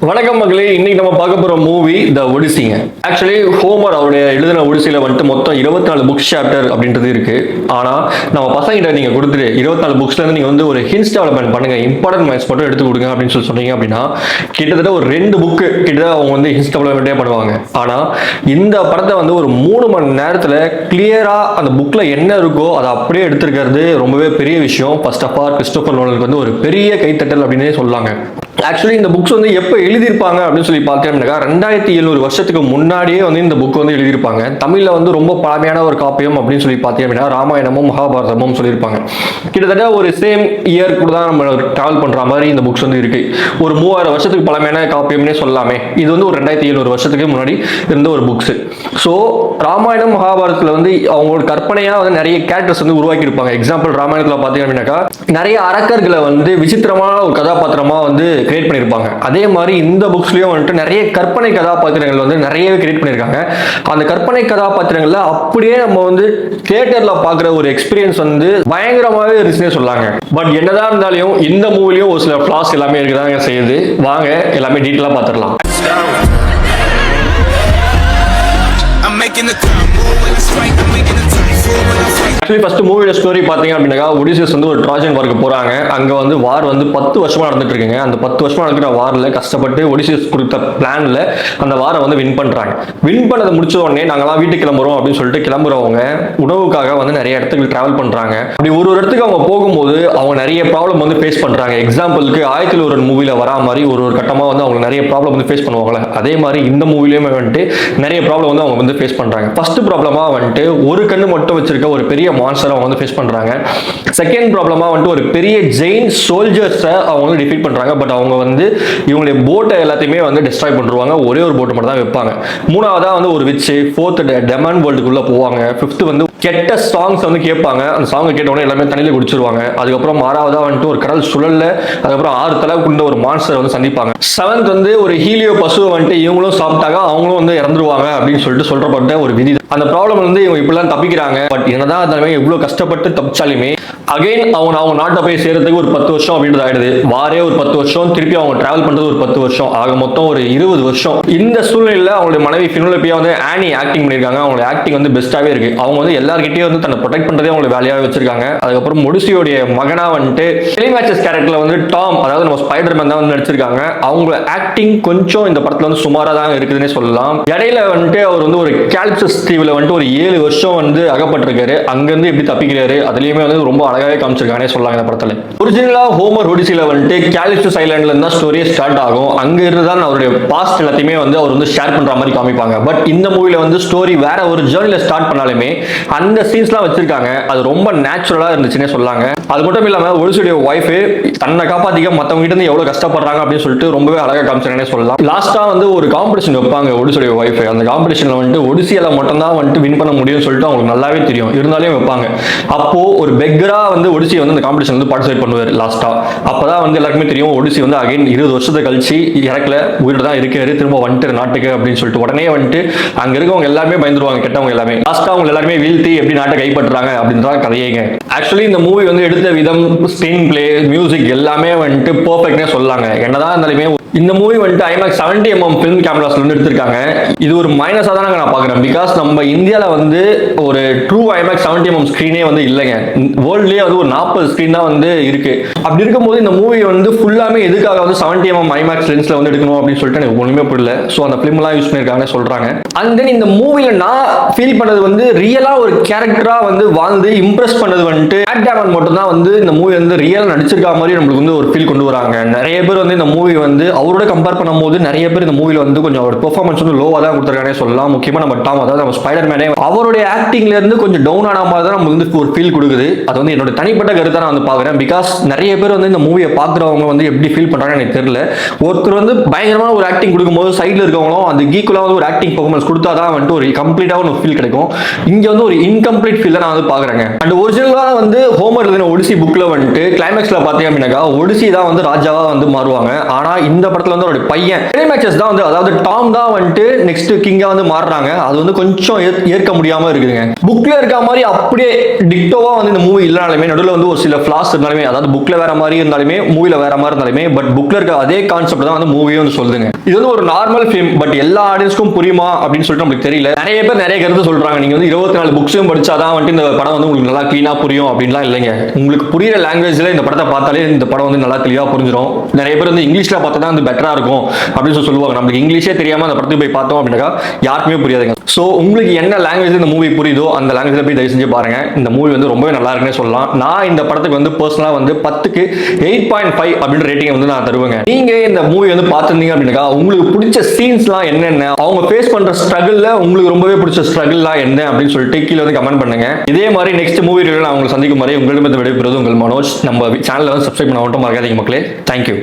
வணக்கம் மகளே, இன்னைக்கு நம்ம பார்க்க போற மூவி த ஒடிசிங்க. ஆக்சுவலி ஹோமர் அவருடைய எழுதின ஒடிசியில வந்துட்டு மொத்தம் 24 புக்ஸ் சாப்டர் அப்படின்றது இருக்கு. ஆனா நம்ம பசங்கிட்ட நீங்க கொடுத்துட்டு 24 புக்ஸ்ல இருந்து நீங்க வந்து ஒரு ஹின்ஸ் டெவலப்மெண்ட் பண்ணுங்க, இம்பார்ட்டன்ட் பாயிண்ட்ஸ் மட்டும் எடுத்து கொடுங்க அப்படின்னு சொன்னீங்க அப்படின்னா கிட்டத்தட்ட ஒரு 2 புக்கு கிட்ட அவங்க வந்து ஹின்ஸ் டெவலப்மெண்ட்டே பண்ணுவாங்க. ஆனா இந்த படத்தை வந்து ஒரு 3 மணி நேரத்துல கிளியரா அந்த புக்ல என்ன இருக்கோ அதை அப்படியே எடுத்திருக்கிறது ரொம்பவே பெரிய விஷயம். ஃபர்ஸ்ட் ஆஃப் ஆல் கிறிஸ்டோபர் நோலனுக்கு வந்து ஒரு பெரிய கைத்தட்டல் அப்படின்னே சொல்லாங்க. ஆக்சுவலி இந்த புக்ஸ் வந்து எப்போ எழுதியிருப்பாங்க அப்படின்னு சொல்லி பார்த்தோம்னாக்கா 2700 வருஷத்துக்கு முன்னாடியே வந்து இந்த புக் வந்து எழுதியிருப்பாங்க. தமிழில் வந்து ரொம்ப பழமையான ஒரு காப்பியம் அப்படின்னு சொல்லி பார்த்தீங்கன்னா ராமாயணமும் மகாபாரதமும் சொல்லியிருப்பாங்க. கிட்டத்தட்ட ஒரு சேம் இயர் கூட தான் நம்ம ட்ராவல் பண்ணுற மாதிரி இந்த புக்ஸ் வந்து இருக்கு. ஒரு 3000 வருஷத்துக்கு பழமையான காப்பியம்னே சொல்லாமே. இது வந்து ஒரு 2700 வருஷத்துக்கு முன்னாடி இருந்த ஒரு புக்ஸ். ஸோ ராமாயணம் மகாபாரதத்தில் வந்து அவங்களோட கற்பனையாக வந்து நிறைய கேரக்டர்ஸ் வந்து உருவாக்கியிருப்பாங்க. எக்ஸாம்பிள் ராமாயணத்தில் பார்த்தீங்கன்னாக்கா நிறைய அரக்கர்களை வந்து விசித்திரமான ஒரு கதாபாத்திரமாக வந்து கிரியேட் பண்ணியிருப்பாங்க. அதே மாதிரி இந்த புக்ஸ்லயும் வந்துட்டு நிறைய கற்பனை கதாபாத்திரங்கள் வந்து நிறையவே கிரியேட் பண்ணியிருக்காங்க. அந்த கற்பனை கதாபாத்திரங்கள்ல அப்படியே நம்ம வந்து தியேட்டர்ல பார்க்குற ஒரு எக்ஸ்பீரியன்ஸ் வந்து பயங்கரமாகவே இருந்துச்சுன்னே சொல்லாங்க. பட் என்னதான் இருந்தாலும் இந்த மூவிலையும் ஒரு சில ஃபிளாஸ் எல்லாமே இருக்குதாங்க செய்யுது. வாங்க எல்லாமே டீட்டெயிலாக பார்த்துடலாம். ஆக்சுவலி ஃபர்ஸ்ட் மூவியோட ஸ்டோரி பார்த்தீங்க அப்படின்னா ஒடிசியஸ் வந்து ஒரு ட்ராஜன் வார்க்கு போறாங்க. அங்க வந்து வார் வந்து 10 வருஷமா நடந்துட்டு இருக்குங்க. அந்த 10 வருஷமா நடக்கிற வார்ல கஷ்டப்பட்டு ஒடிசியஸ் கொடுத்த பிளான்ல அந்த வாரை வந்து வின் பண்றாங்க. வின் பண்ணதை முடிச்ச உடனே நாங்களாம் வீட்டுக்கு கிளம்புறோம் அப்படின்னு சொல்லிட்டு கிளம்புறவங்க உணவுக்காக வந்து நிறைய இடத்துக்கு டிராவல் பண்றாங்க. அப்படி ஒரு இடத்துக்கு அவங்க போகும்போது அவங்க நிறைய ப்ராப்ளம் வந்து ஃபேஸ் பண்றாங்க. எக்ஸாம்பிளுக்கு 1001 மூவில வரா மாதிரி ஒரு கட்டமா வந்து அவங்க நிறைய ப்ராப்ளம் வந்து ஃபேஸ் பண்ணுவாங்களே, அதே மாதிரி இந்த மூவிலையுமே வந்துட்டு நிறைய ப்ராப்ளம் வந்து அவங்க வந்து ஃபேஸ் பண்றாங்க. ஃபர்ஸ்ட் ப்ராப்ளமா வந்துட்டு ஒரு கண்ணு மட்டும் வச்சிருக்க ஒரு பெரிய மான்ஸ்டர் அவங்க வந்து ஃபேஸ் பண்றாங்க. செகண்ட் ப்ராப்ளமா வந்துட்டு ஒரு பெரிய ஜெயின் சோல்ஜர்ஸை அவங்க வந்து டிஃபீட் பண்றாங்க. பட் அவங்க வந்து இவங்களுடைய போட்டை எல்லாத்தையுமே வந்து டிஸ்ட்ராய் பண்ணிடுவாங்க. ஒரே ஒரு போட்டை மட்டும் தான் வைப்பாங்க. மூணாவதா வந்து ஒரு விச், ஃபோர்த் டெமன் வேர்ல்டுக்குள்ள போவாங்க. ஃபிஃப்த் வந்து கெட்ட சாங்ஸ் வந்து கேட்பாங்க. அந்த சாங்கை கேட்ட உடனே எல்லாமே தண்ணியில குடிச்சிருவாங்க. அதுக்கப்புறம் ஆறாவதா வந்துட்டு ஒரு கடல் சுழல்ல அதுக்கப்புறம் 6 தலை கொண்ட ஒரு மான்ஸ்டர் வந்து சந்திப்பாங்க. 7th வந்து ஒரு ஹீலியோ பசுவை வந்துட்டு இவங்களும் சாப்பிட்டாங்க, அவங்களும் வந்து இறந்துருவாங்க அப்படின்னு சொல்லிட்டு சொல்றப்பட்ட ஒரு விதி. அந்த ப்ராப்ளம் வந்து இவங்க இப்படிலாம் தப்பிக்கிறாங்க. பட் என்னதான் இருந்தாலுமே இவ்வளவு கஷ்டப்பட்டு தப்பிச்சாலுமே அகைன் அவங்க நாட்டை போய் சேர்றதுக்கு ஒரு 10 வருஷம் அப்படின்றது ஆயிடுது. வாரே ஒரு 10 வருஷம், திருப்பி அவங்க டிராவல் பண்றது ஒரு 10 வருஷம், ஆக மொத்தம் ஒரு 20 வருஷம். இந்த சூழ்நிலையில அவங்களுடைய மனைவி பினோலிபியா வந்து ஆனி ஆக்டிங் பண்ணிருக்காங்க. அவங்களோட ஆக்டிங் வந்து பெஸ்டாவே இருக்கு. அவங்க வந்து எல்லார்கிட்டயும் வந்து தன்னை ப்ரொடெக்ட் பண்றதே அவங்களோட வேலையாவே வச்சிருக்காங்க. அதுக்கப்புறம் ஒடிசியோடைய மகனா வந்துட்டு டெலிமேச்சஸ் கேரக்டர்ல வந்து டாம், அதாவது நம்ம ஸ்பைடர்மேன் தான் வந்து நடிச்சிருக்காங்க. அவங்க ஆக்டிங் கொஞ்சம் இந்த படத்துல வந்து சுமாரா தான் இருக்குதுன்னே சொல்லலாம். இடையில வந்துட்டு அவர் வந்து ஒரு கேல்ப்சஸ் தீவுல வந்துட்டு ஒரு 7 வருஷம் வந்து அகப்பட்டிருக்காரு. அங்கிருந்து எப்படி தப்பிக்கிறாரு அதுலயுமே வந்து ரொம்ப அழகாவே காமிச்சிருக்கானே சொல்லலாம் இந்த படத்துல. ஒரிஜினலா ஹோமர் ஒடிசில வந்துட்டு கேலிப்சஸ் ஐலாண்ட்ல இருந்தா ஸ்டோரியே ஸ்டார்ட் ஆகும். அங்க இருந்து தான் அவருடைய பாஸ்ட் எல்லாத்தையுமே வந்து அவர் வந்து ஷேர் பண்ற மாதிரி காமிப்பாங்க. பட் இந்த மூவில வந்து ஸ்டோரி வேற ஒரு ஜேர்னில ஸ்டார்ட் பண்ணாலுமே அந்த சீன்ஸ்லாம் வச்சிருக்காங்க. அது ரொம்ப நேச்சுரலா இருந்துச்சுன்னே சொல்லாங்க. அது மட்டும் இல்லாம ஒடிசியோட ஒய்ஃப் தன்னை காப்பாத்திக்க மத்தவங்க கிட்ட இருந்து எவ்வளவு கஷ்டப்படுறாங்க அப்படின்னு சொல்லிட்டு ரொம்பவே அழகா காமிச்சாங்கன்னே சொல்லலாம். லாஸ்டா வந்து ஒரு காம்படிஷன் வைப்பாங்க ஒடிசியோட ஒய்ஃப். அந்த காம்படிஷன்ல வந்துட்டு ஒடிசியால மட்டும் தான் வந்துட்டு வின் பண்ண முடியும்னு சொல்லிட்டு அவங்களுக்கு நல்லாவே தெரியும். இருந்தாலும் வைப்பாங்க. அப்போ ஒரு பெக்கரா வந்து ஒடிசி வந்து அந்த காம்படிஷன் வந்து பார்ட்டிசிபேட் பண்ணுவார் லாஸ்டா. அப்பதான் வந்து எல்லாருக்குமே தெரியும் ஒடிசி வந்து அகைன் 20 வருஷத்தை கழிச்சு இறக்கல, உயிரோட தான் இருக்காரு, திரும்ப வந்துட்டு நாட்டுக்கு அப்படின்னு சொல்லிட்டு உடனே வந்துட்டு அங்க இருக்கவங்க எல்லாருமே பயந்துருவாங்க, கெட்டவங்க எல்லாமே. லாஸ்டா அவங்க எல்லாருமே வீழ்த்தி எப்படி நாட்டை கைப்பற்றுறாங்க அப்படின்றத கதையேங்க. ஆக்சுவலி இந்த மூவி வந்து எடுத்த விதம், ஸ்கிரீன் பிளே, மியூசிக் எல்லாமே வந்துட்டு பெர்ஃபெக்ட்னே சொல்லாங்க. என்னதான் இருந்தாலுமே இந்த மூவி வந்துட்டு IMAX 70mm ஃபிலிம் கேமராஸ்ல வந்து எடுத்திருக்காங்க. இது ஒரு மைனஸா தான் நான் பாக்குறேன். பிகாஸ் நம்ம இந்தியால வந்து ஒரு ட்ரூ IMAX 70mm ஸ்கிரீனே வந்து இல்லைங்க. வேர்ல்ட்லயே வந்து ஒரு 40 ஸ்கிரீன் தான் வந்து இருக்கு. அப்படி இருக்கும்போது இந்த மூவி வந்து ஃபுல்லாமே எதுக்காக வந்து 70mm IMAX லென்ஸ்ல வந்து எடுக்கணும் அப்படின்னு சொல்லிட்டு எனக்கு ஒண்ணுமே புரியல. ஸோ அந்த ஃபிலிம் எல்லாம் யூஸ் பண்ணிருக்காங்கன்னு சொல்றாங்க. அண்ட் தென் இந்த மூவில நான் ஃபீல் பண்ணது வந்து ரியலா ஒரு கேரக்டரா வந்து வாழ்ந்து இம்ப்ரெஸ் பண்ணது வந்துட்டு மேட் டேமன் மட்டும் தான் வந்து இந்த மூவி வந்து ரியல் நடிச்சிருக்க மாதிரி நம்மளுக்கு வந்து ஒரு ஃபீல் கொண்டு வராங்க. நிறைய பேர் வந்து இந்த மூவி வந்து அவரோட கம்பேர் பண்ணும்போது நிறைய பேர் இந்த மூவில வந்து கொஞ்சம் அவரோட பெர்ஃபார்மன்ஸ் வந்து லோவா தான் கொடுத்துருக்கானே சொல்லலாம். முக்கியமா நம்ம டாம், அதாவது நம்ம ஸ்பைடர்மேனே அவருடைய ஆக்டிங்ல இருந்து கொஞ்சம் டவுன் ஆன மாதிரி தான் நம்ம வந்து ஒரு ஃபீல் கொடுக்குது. அது வந்து என்னோட தனிப்பட்ட கருத்தை நான் வந்து பாக்குறேன். பிகாஸ் நிறைய பேர் வந்து இந்த மூவியை பாக்குறவங்க வந்து எப்படி ஃபீல் பண்றாங்கன்னு எனக்கு தெரியல. ஒருத்தர் வந்து பயங்கரமான ஒரு ஆக்டிங் கொடுக்கும்போது சைட்ல இருக்கவங்களும் அந்த ஈக்குவலா வந்து ஒரு ஆக்டிங் பெர்ஃபார்மன்ஸ் கொடுத்தாதான் வந்துட்டு ஒரு கம்ப்ளீட்டா ஒரு ஃபீல் கிடைக்கும். இங்க வந்து ஒரு இன்கம்ப்ளீட் ஃபீல் நான் வந்து பாக்குறேன். அண்ட் ஒரிஜினலா வந்து ஹோமர் எழுதின ஒடிசி புக்ல வந்துட்டு கிளைமேக்ஸ்ல பாத்தீங்க அப்படின்னாக்கா ஒடிசி தான் வந்து ராஜாவா வந்து மாறுவாங்க. ஆனா இந்த படத்துல வந்து அவருடைய பையன் கிளைமேக்ஸஸ் தான் வந்து, அதாவது டாம் தான் வந்துட்டு நெக்ஸ்ட் கிங்கா வந்து மாறுறாங்க. அது வந்து கொஞ்சம் ஏற்க முடியாம இருக்குதுங்க. புக்ல இருக்க மாதிரி அப்படியே டிக்டோவா வந்து இந்த மூவி இல்லனாலுமே நடுவில் வந்து ஒரு சில ஃபிளாஸ் இருந்தாலுமே, அதாவது புக்ல வேற மாதிரி இருந்தாலுமே மூவில வேற மாதிரி இருந்தாலுமே, பட் புக்ல இருக்க அதே கான்செப்ட் தான் வந்து மூவியும் வந்து சொல்லுதுங்க. இது வந்து ஒரு நார்மல் ஃபிலிம், பட் எல்லா ஆடியன்ஸ்க்கும் புரியுமா அப்படின்னு சொல்லிட்டு நமக்கு தெரியல. நிறைய பேர் நிறைய கருத்து சொல்றாங்க, நீங்க வந்து 24 புக்ஸும் படிச்சாதான் வந்து இந்த படம் வந்து உங்களுக்கு நல்லா கிளீனா புரியும் அப்படின்லாம் இல்லைங்க. உங்களுக்கு புரியுற லாங்குவேஜ்ல இந்த படத்தை பார்த்தாலே இந்த படம் வந்து நல்லா கிளியரா புரிஞ்சிடும். நிறைய பேர் வந்து இங்கிலீஷ்ல பார்த்தா தான் வந்து பெட்டரா இருக்கும் அப்படின்னு சொல்லுவாங்க. நம்மளுக்கு இங்கிலீஷே தெரியாம அந்த படத்துக்கு போய் பார்த்தோம் அப்படின்னா யாருக்குமே புரியாதுங்க. ஸோ உங்களுக்கு என்ன லாங்குவேஜ் இந்த மூவி புரியுதோ அந்த லாங்குவேஜ்ல போய் தயவு செஞ்சு பாருங்க. இந்த மூவி வந்து ரொம்பவே நல்லா இருக்குன்னு சொல்லலாம். நான் இந்த படத்துக்கு வந்து பர்சனலா வந்து 10க்கு 8.5 அப்படின்ற ரேட்டிங் வந்து நான் தருவேங்க. நீங்க இந்த மூவி வந்து பார்த்திருந்தீங்க அப்படின்னா உங்களுக்கு பிடிச்ச சீன்ஸ்லாம் என்னென்ன, அவங்க ஃபேஸ் பண்ற ஸ்ட்ரகிள்ல உங்களுக்கு ரொம்பவே பிடிச்ச ஸ்ட்ரகிள்லாம் என்ன அப்படின்னு சொல்லிட்டு கீழே வந்து கமெண்ட் பண்ணுங்க. இதே மாதிரி நெக்ஸ்ட் மூவி ரிவ்யூல நான் உங்களை சந்திக்கும் வரை உங்களிடமிருந்து விடைபெறுவது உங்கள் மனோஜ். நம்ம சேனலை வந்து சப்ஸ்கிரைப் பண்ண மட்டும் மறக்காதீங்க மக்களே. தேங்க்யூ.